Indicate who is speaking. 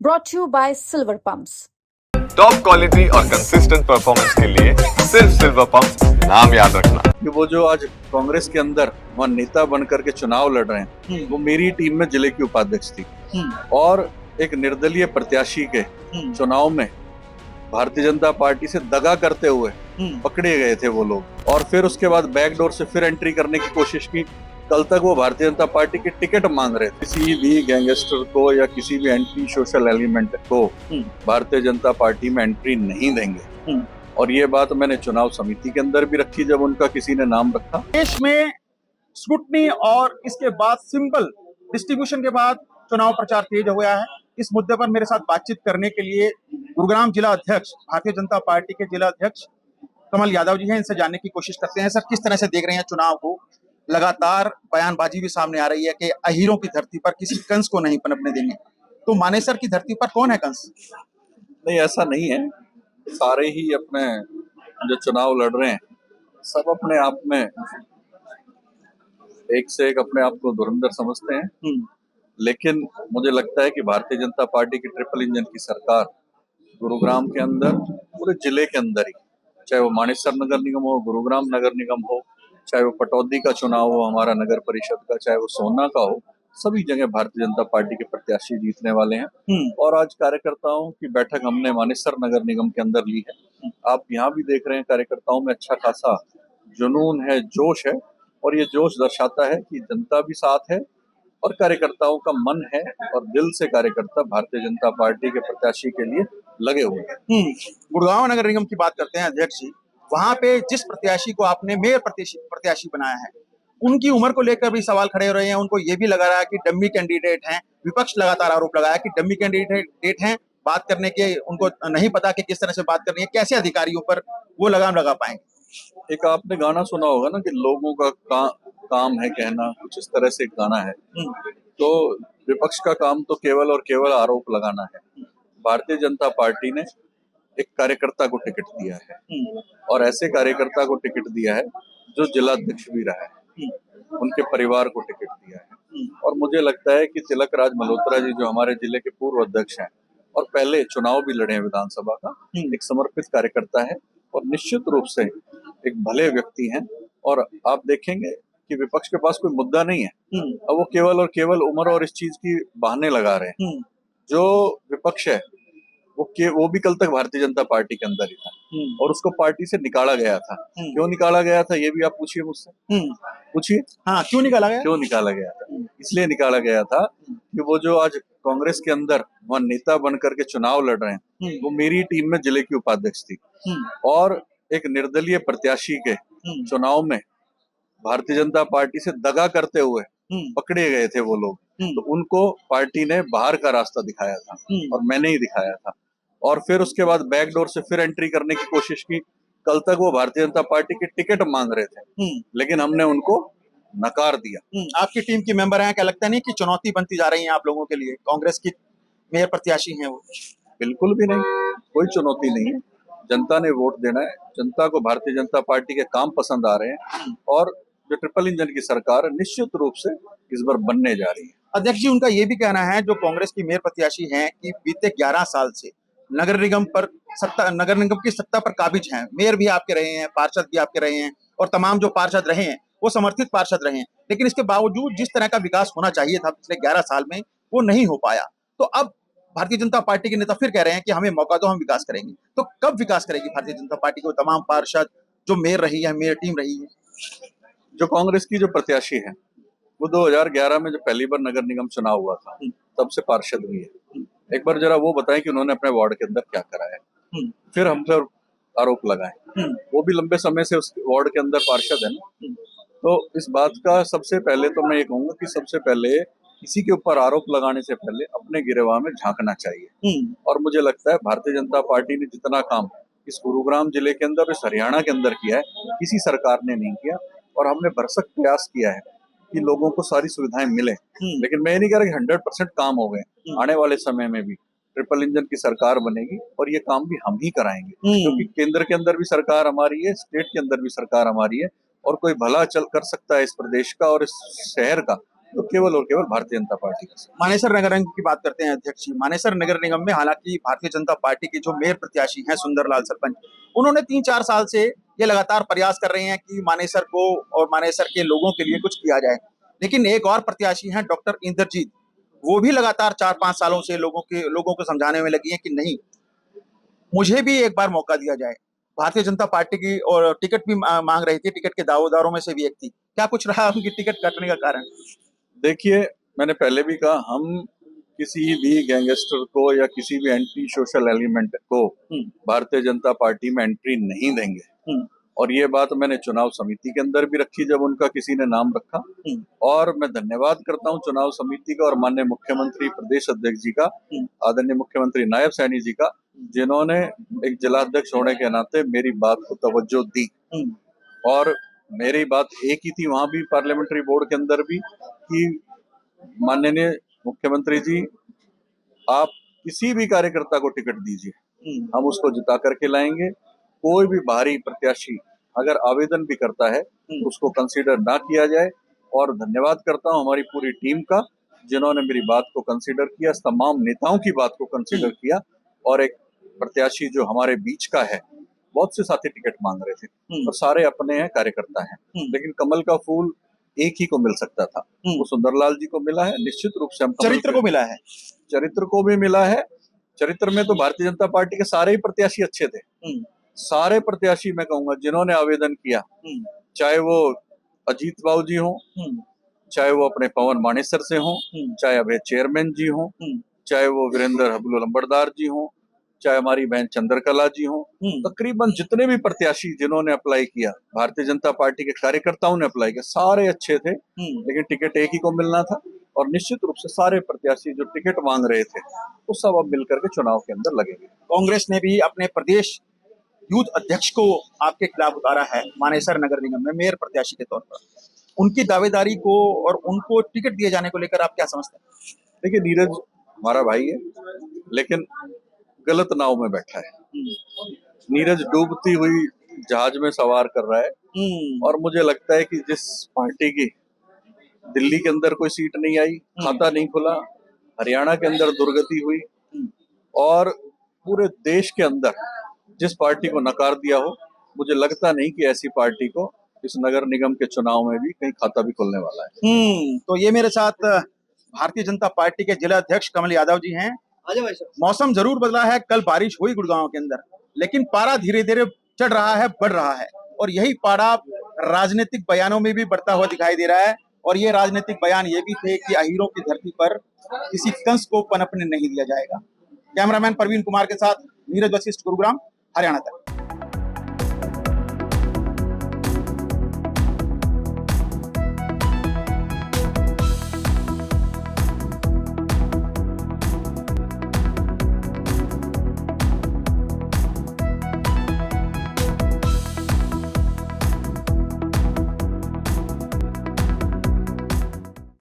Speaker 1: brought to you by Silver Pumps.
Speaker 2: Top quality और consistent performance के लिए सिर्फ सिल्वर पंप नाम याद रखना।
Speaker 3: कि वो जो आज कांग्रेस के अंदर वहाँ नेता बन करके चुनाव लड़ रहे हैं, वो मेरी टीम में जिले की उपाध्यक्ष थी और एक निर्दलीय प्रत्याशी के चुनाव में भारतीय जनता पार्टी से दगा करते हुए पकड़े गए थे वो लोग, और फिर उसके बाद बैकडोर से फिर एंट्री करने की कोशिश की। कल तक वो भारतीय जनता पार्टी के टिकट मांग रहे थे। किसी भी गैंगस्टर को या किसी भी एंटी सोशल एलिमेंट को भारतीय जनता पार्टी में एंट्री नहीं देंगे, और ये बात मैंने चुनाव समिति के अंदर भी रखी जब उनका किसी ने नाम रखा।
Speaker 4: देश में स्क्रूटनी और इसके बाद सिंबल डिस्ट्रीब्यूशन के बाद चुनाव प्रचार तेज हो गया है। इस मुद्दे पर मेरे साथ बातचीत करने के लिए गुरुग्राम जिला अध्यक्ष भारतीय जनता पार्टी के जिला अध्यक्ष कमल यादव जी हैं। इनसे जानने की कोशिश करते हैं, सर किस तरह से देख रहे हैं चुनाव को? लगातार बयानबाजी भी सामने आ रही है कि अहीरों की धरती पर किसी कंस को नहीं पनपने देंगे, तो मानेसर की धरती पर कौन है कंस?
Speaker 3: नहीं, ऐसा नहीं है। सारे ही अपने जो चुनाव लड़ रहे हैं सब अपने आप में एक से एक अपने आप को धुरंधर समझते हैं, लेकिन मुझे लगता है कि भारतीय जनता पार्टी की ट्रिपल इंजन की सरकार गुरुग्राम के अंदर, पूरे जिले के अंदर ही, चाहे वो मानेसर नगर निगम हो, गुरुग्राम नगर निगम हो, चाहे वो पटौदी का चुनाव हो हमारा नगर परिषद का, चाहे वो सोना का हो, सभी जगह भारतीय जनता पार्टी के प्रत्याशी जीतने वाले हैं। और आज कार्यकर्ताओं की बैठक हमने मानेसर नगर निगम के अंदर ली है। आप यहाँ भी देख रहे हैं कार्यकर्ताओं में अच्छा खासा जुनून है, जोश है, और ये जोश दर्शाता है कि जनता भी साथ है और कार्यकर्ताओं का मन है और दिल से कार्यकर्ता भारतीय जनता पार्टी के प्रत्याशी के लिए लगे हुए हैं।
Speaker 4: गुड़गांव नगर निगम की बात करते हैं अध्यक्ष जी, वहां पे जिस प्रत्याशी को आपने मेयर प्रत्याशी बनाया है, उनकी उम्र को लेकर भी सवाल खड़े हो रहे हैं। उनको ये भी लगा रहा है कि डम्मी कैंडिडेट हैं। विपक्ष लगातार आरोप लगाया कि डम्मी कैंडिडेट हैं, बात करने के उनको नहीं पता कि किस तरह से बात करनी है, कैसे अधिकारियों पर वो लगाम लगा पाएंगे।
Speaker 3: एक आपने गाना सुना होगा ना कि लोगों का काम है कहना, कुछ इस तरह से एक गाना है। तो विपक्ष का काम तो केवल और केवल आरोप लगाना है। भारतीय जनता पार्टी ने एक कार्यकर्ता को टिकट दिया है, और ऐसे कार्यकर्ता को टिकट दिया है जो जिलाध्यक्ष भी रहा है, उनके परिवार को टिकट दिया है। और मुझे लगता है कि तिलक राज मल्होत्रा जी जो हमारे जिले के पूर्व अध्यक्ष हैं और पहले चुनाव भी लड़े हैं विधानसभा का, एक समर्पित कार्यकर्ता है और निश्चित रूप से एक भले व्यक्ति हैं। और आप देखेंगे कि विपक्ष के पास कोई मुद्दा नहीं है, अब वो केवल और केवल उम्र और इस चीज की बहाने लगा रहे हैं। जो विपक्ष है वो भी कल तक भारतीय जनता पार्टी के अंदर ही था, और उसको पार्टी से निकाला गया था। क्यों निकाला गया था ये भी आप पूछिए मुझसे, पूछिए।
Speaker 4: हाँ, क्यों निकाला गया?
Speaker 3: क्यों निकाला गया था? इसलिए निकाला गया था कि वो जो आज कांग्रेस के अंदर वहाँ नेता बन करके चुनाव लड़ रहे हैं, वो मेरी टीम में जिले की उपाध्यक्ष थी, और एक निर्दलीय प्रत्याशी के चुनाव में भारतीय जनता पार्टी से दगा करते हुए पकड़े गए थे वो लोग। तो उनको पार्टी ने बाहर का रास्ता दिखाया था और मैंने ही दिखाया था, और फिर उसके बाद बैकडोर से फिर एंट्री करने की कोशिश की। कल तक वो भारतीय जनता पार्टी के टिकट मांग रहे थे, लेकिन हमने उनको नकार दिया।
Speaker 4: आपकी टीम की मेंबर हैं, क्या लगता नहीं कि चुनौती बनती जा रही है आप लोगों के लिए? कांग्रेस की मेयर प्रत्याशी हैं वो।
Speaker 3: बिल्कुल भी नहीं, कोई चुनौती नहीं है। जनता ने वोट देना है, जनता को भारतीय जनता पार्टी के काम पसंद आ रहे हैं, और जो ट्रिपल इंजन की सरकार निश्चित रूप से इस बार बनने जा रही है।
Speaker 4: अध्यक्ष जी, उनका ये भी कहना है, जो कांग्रेस की मेयर प्रत्याशी हैं, कि बीते 11 साल से नगर निगम की सत्ता पर काबिज हैं। मेयर भी आपके रहे हैं, पार्षद भी आपके रहे हैं, और तमाम जो पार्षद रहे हैं वो समर्थित पार्षद रहे हैं, लेकिन इसके बावजूद जिस तरह का विकास होना चाहिए था पिछले 11 साल में, वो नहीं हो पाया। तो अब भारतीय जनता पार्टी के नेता फिर कह रहे हैं कि हमें मौका दो, हम विकास करेंगे। तो कब विकास करेगी भारतीय जनता पार्टी को तमाम पार्षद जो मेयर रही है, मेयर टीम रही है?
Speaker 3: जो कांग्रेस की जो प्रत्याशी है वो 2011 में जो पहली बार नगर निगम चुनाव हुआ था तब से पार्षद हुई है। एक बार जरा वो बताएं कि उन्होंने अपने वार्ड के अंदर क्या करा है, फिर हम पर आरोप लगाएं। वो भी लंबे समय से उस वार्ड के अंदर पार्षद है ना। तो इस बात का सबसे पहले तो मैं ये कहूंगा कि सबसे पहले किसी के ऊपर आरोप लगाने से पहले अपने गिरेबान में झांकना चाहिए। और मुझे लगता है भारतीय जनता पार्टी ने जितना काम इस गुरुग्राम जिले के अंदर, इस हरियाणा के अंदर किया है, किसी सरकार ने नहीं किया। और हमने भरसक प्रयास किया है कि लोगों को सारी सुविधाएं मिले, लेकिन मैं नहीं कह रहा कि 100% काम हो गए। आने वाले समय में भी ट्रिपल इंजन की सरकार बनेगी और ये काम भी हम ही कराएंगे, क्योंकि केंद्र के अंदर भी सरकार हमारी है, स्टेट के अंदर भी सरकार हमारी है, और कोई भला चल कर सकता है इस प्रदेश का और इस शहर का तो केवल और केवल भारतीय जनता पार्टी का साथ।
Speaker 4: मानेसर नगर निगम की बात करते हैं अध्यक्ष जी। मानेसर नगर निगम में हालांकि भारतीय जनता पार्टी के जो मेयर प्रत्याशी हैं सुंदरलाल सरपंच, उन्होंने 3-4 साल से ये लगातार प्रयास कर रहे हैं कि मानेसर को और मानेसर के लोगों के लिए कुछ किया जाए। लेकिन एक और प्रत्याशी हैं डॉक्टर इंद्रजीत, वो भी लगातार 4-5 सालों से लोगों को समझाने में लगी हैं कि नहीं, मुझे भी एक बार मौका दिया जाए। भारतीय जनता पार्टी की और टिकट भी मांग रही थी, टिकट के दावेदारों में से भी एक थी। क्या कुछ रहा उनकी टिकट कटने का कारण?
Speaker 3: देखिए, मैंने पहले भी कहा, हम किसी भी गैंगस्टर को या किसी भी एंटी सोशल एलिमेंट को भारतीय जनता पार्टी में एंट्री नहीं देंगे। और ये बात मैंने चुनाव समिति के अंदर भी रखी जब उनका किसी ने नाम रखा। और मैं धन्यवाद करता हूं चुनाव समिति का और माननीय मुख्यमंत्री प्रदेश अध्यक्ष जी का, आदरणीय मुख्यमंत्री नायब सैनी जी का, जिन्होंने एक जिलाध्यक्ष होने के नाते मेरी बात को तवज्जो दी। और मेरी बात एक ही थी वहां भी, पार्लियामेंट्री बोर्ड के अंदर भी, कि माननीय मुख्यमंत्री जी, आप किसी भी कार्यकर्ता को टिकट दीजिए, हम उसको जिता करके लाएंगे। कोई भी बाहरी प्रत्याशी अगर आवेदन भी करता है उसको कंसीडर ना किया जाए। और धन्यवाद करता हूं हमारी पूरी टीम का, जिन्होंने मेरी बात को कंसीडर किया, तमाम नेताओं की बात को कंसीडर किया। और एक प्रत्याशी जो हमारे बीच का है, बहुत से साथी टिकट मांग रहे थे और सारे अपने हैं, कार्यकर्ता हैं, लेकिन कमल का फूल एक ही को मिल सकता था, वो सुंदरलाल जी को मिला है। निश्चित रूप से हम
Speaker 4: चरित्र को मिला है,
Speaker 3: चरित्र को भी मिला है। चरित्र में तो भारतीय जनता पार्टी के सारे ही प्रत्याशी अच्छे थे। सारे प्रत्याशी मैं कहूंगा जिन्होंने आवेदन किया, चाहे वो अजीत बाबू जी हो, चाहे वो अपने पवन मानेसर से हो, चाहे अभय चेयरमैन जी हो, चाहे वो वीरेंद्र हबलू लंबरदार जी हो, चाहे हमारी बहन चंद्रकला जी हो, तकरीबन जितने भी प्रत्याशी जिन्होंने अप्लाई किया, भारतीय जनता पार्टी के कार्यकर्ताओं ने अप्लाई किया, सारे अच्छे थे। लेकिन टिकट एक ही को मिलना था। और निश्चित रूप से सारे प्रत्याशी जो टिकट मांग रहे थे वो सब अब मिलकर के चुनाव के अंदर लगेंगे।
Speaker 4: कांग्रेस ने भी अपने प्रदेश यूथ अध्यक्ष को आपके खिलाफ उतारा है मानेसर नगर निगम में मेयर प्रत्याशी के तौर पर। उनकी दावेदारी को और उनको टिकट दिए जाने को लेकर आप क्या समझते हैं?
Speaker 3: देखिए, नीरज हमारा भाई है, लेकिन गलत नाव में बैठा है। नीरज डूबती हुई जहाज में सवार कर रहा है। और मुझे लगता है कि जिस पार्टी की दिल्ली के अंदर कोई सीट नहीं आई, खाता नहीं खुला, हरियाणा के अंदर दुर्गति हुई, और पूरे देश के अंदर जिस पार्टी को नकार दिया हो, मुझे लगता नहीं कि ऐसी पार्टी को इस नगर निगम के चुनाव में भी कहीं खाता भी खुलने वाला है।
Speaker 4: तो ये मेरे साथ भारतीय जनता पार्टी के जिला अध्यक्ष कमल यादव जी हैं। मौसम जरूर बदला है, कल बारिश हुई गुड़गांव के अंदर, लेकिन पारा धीरे धीरे चढ़ रहा है, बढ़ रहा है। और यही पारा राजनीतिक बयानों में भी बढ़ता हुआ दिखाई दे रहा है। और ये राजनीतिक बयान ये भी थे कि अहीरों की धरती पर किसी कंस को पनपने नहीं दिया जाएगा। कैमरामैन प्रवीण कुमार के साथ नीरज वशिष्ठ, गुरुग्राम, हरियाणा तक।